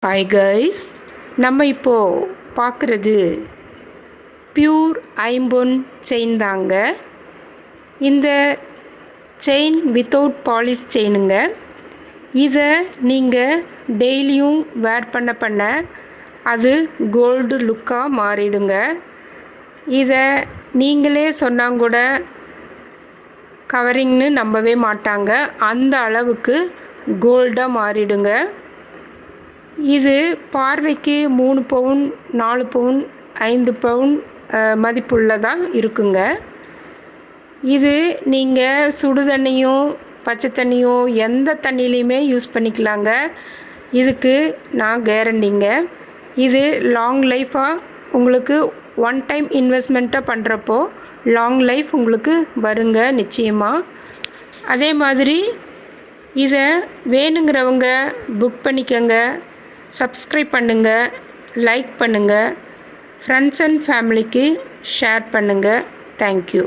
Hi guys, நம்ம இப்போது பார்க்குறது பியூர் ஐம்பொன் செயின் தாங்க. இந்த செயின் வித்தவுட் பாலிஷ் செயினுங்க. இதை நீங்கள் டெய்லியும் வேர் பண்ண அது கோல்டு லுக்காக மாறிடுங்க. இதை நீங்களே சொன்னாங்க கூட கவரிங்னு நம்பவே மாட்டாங்க, அந்த அளவுக்கு கோல்டாக மாறிடுங்க. இது பார்வைக்கு 3 பவுன் 4 பவுன் 5 பவுன் மதிப்புள்ளதாக இருக்குங்க. இது நீங்கள் சுடு தண்ணியோ பச்சை தண்ணியோ எந்த தண்ணியிலையுமே யூஸ் பண்ணிக்கலாங்க. இதுக்கு நான் கேரண்டிங்க. இது லாங் லைஃபாக உங்களுக்கு ஒன் டைம் இன்வெஸ்ட்மெண்ட்டாக பண்ணுறப்போ லாங் லைஃப் உங்களுக்கு வருங்க நிச்சயமாக. அதே மாதிரி இதை வேணுங்கிறவங்க புக் பண்ணிக்கோங்க. சப்ஸ்கிரைப் பண்ணுங்கள், லைக் பண்ணுங்கள், ஃப்ரெண்ட்ஸ் அண்ட் ஃபேமிலிக்கு ஷேர் பண்ணுங்கள். தேங்க்யூ.